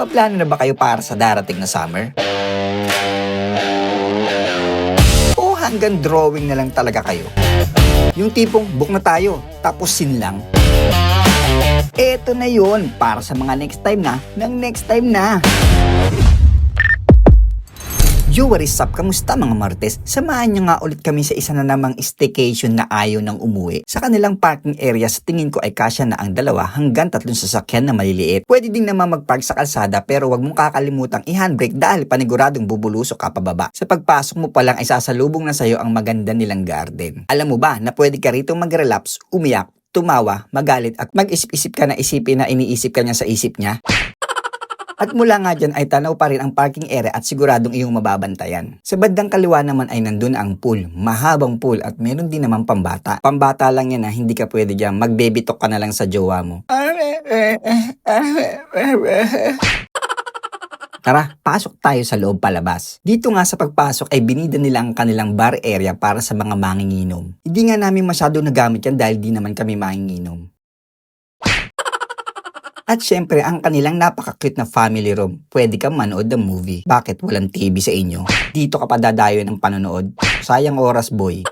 Nagpaplano na ba kayo para sa darating na summer? O hanggang drawing na lang talaga kayo? Yung tipong book na tayo, tapos sin lang. Eto na yun, para sa mga next time na. Yo, what is up? Kamusta mga Martes? Samahan niyo nga ulit kami sa isa na namang staycation na ayaw nang umuwi. Sa kanilang parking area, sa tingin ko ay kasya na ang 2 hanggang 3 sasakyan na maliliit. Pwede din naman magpark sa kalsada pero wag mong kakalimutang i-handbrake dahil paniguradong bubulusok ka pababa. Sa pagpasok mo pa lang ay sasalubong na sa'yo ang maganda nilang garden. Alam mo ba na pwede ka rito mag-relapse, umiyak, tumawa, magalit at mag-isip-isip ka na isipin na iniisip ka niya sa isip niya? At mula nga dyan ay tanaw pa rin ang parking area at siguradong iyong mababantayan. Sa bandang kaliwa naman ay nandun ang pool, mahabang pool at meron din naman pambata. Pambata lang yan na hindi ka pwede dyan, magbebitok ka na lang sa jowa mo. Tara, pasok tayo sa loob palabas. Dito nga sa pagpasok ay binida nila ang kanilang bar area para sa mga manginginom. Hindi nga namin masyado nagamit yan dahil di naman kami manginginom. At syempre, ang kanilang napaka-cute na family room. Pwede kang manood ng movie. Bakit walang TV sa inyo? Dito ka pa dadayo ng panonood? Sayang oras, boy.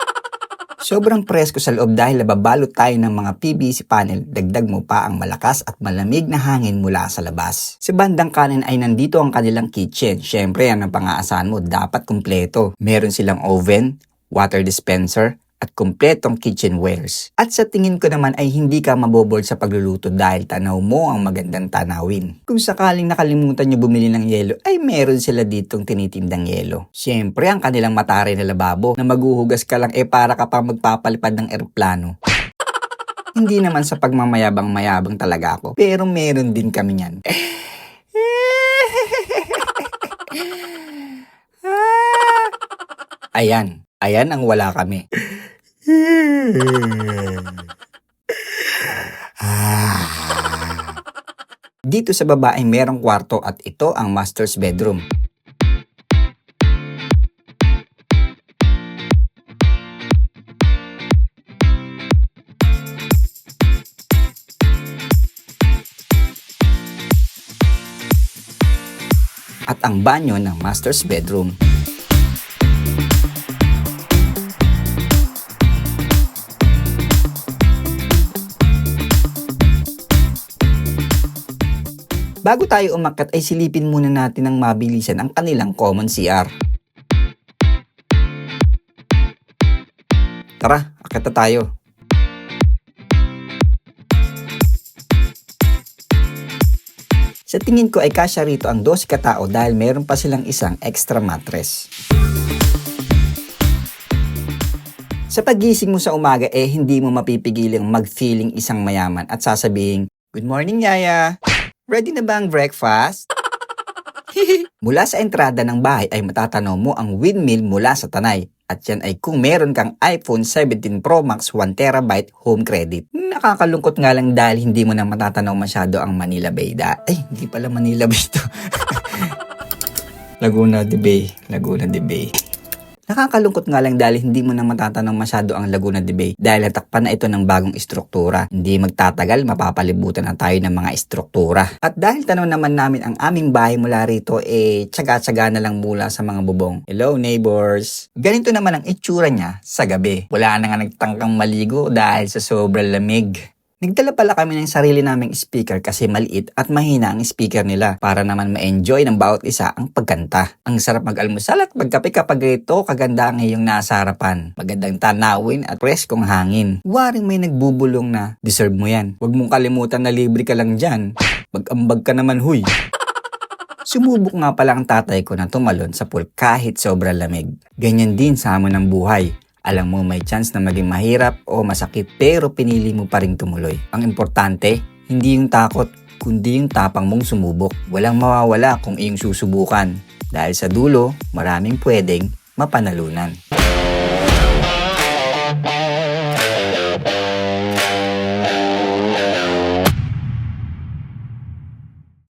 Sobrang presko sa loob dahil nababalot tayo ng mga PVC panel. Dagdag mo pa ang malakas at malamig na hangin mula sa labas. Sa bandang kanan ay nandito ang kanilang kitchen. Syempre, yan ang pang-aasahan mo. Dapat kumpleto. Meron silang oven, water dispenser, at kumpletong kitchenwares. At sa tingin ko naman ay hindi ka maboboard sa pagluluto dahil tanaw mo ang magandang tanawin. Kung sakaling nakalimutan nyo bumili ng yelo, ay meron sila ditong tinitindang yelo. Siyempre, ang kanilang matari na lababo na maghuhugas ka lang para ka pa magpapalipad ng eroplano. Hindi naman sa pagmamayabang-mayabang talaga ako, pero meron din kami yan. Ayan ang wala kami. Dito sa baba ay merong kwarto at ito ang master's bedroom. At ang banyo ng master's bedroom. Bago tayo umakyat ay silipin muna natin ng mabilisan ang kanilang common CR. Tara, akyat na tayo. Sa tingin ko ay kasya rito ang 12 katao dahil meron pa silang isang extra mattress. Sa pagising mo sa umaga hindi mo mapipigiling mag-feeling isang mayaman at sasabihin, "Good morning, Yaya! Ready na ba ang breakfast?" Mula sa entrada ng bahay ay matatanaw mo ang windmill mula sa tanay. At yan ay kung meron kang iPhone 17 Pro Max 1TB home credit. Nakakalungkot nga lang dahil hindi mo na matatanaw masyado ang Manila Bay. Hindi pala Manila Bay to. Laguna de Bay. Nakakalungkot nga lang dahil hindi mo na matatanong masyado ang Laguna de Bay dahil natakpan na ito ng bagong istruktura. Hindi magtatagal, mapapalibutan na tayo ng mga istruktura. At dahil tanong naman namin ang aming bahay mula rito, tsaga-tsaga na lang mula sa mga bubong. Hello neighbors! Ganito naman ang itsura niya sa gabi. Wala na nga nagtangkang maligo dahil sa sobrang lamig. Nagdala pala kami ng sarili naming speaker kasi maliit at mahina ang speaker nila para naman ma-enjoy ng bawat isa ang pagkanta. Ang sarap mag-almusal at magkape kapag ito kaganda ang iyong nasa harapan. Magandang tanawin at preskong hangin. Waring may nagbubulong na, deserve mo yan. Huwag mong kalimutan na libre ka lang dyan. Mag-ambag ka naman huy. Sumubok nga pala ang tatay ko na tumalon sa pool kahit sobrang lamig. Ganyan din sa hamon ng buhay. Alam mo may chance na maging mahirap o masakit pero pinili mo pa rin tumuloy. Ang importante, hindi yung takot, kundi yung tapang mong sumubok. Walang mawawala kung iyong susubukan. Dahil sa dulo, maraming pwedeng mapanalunan.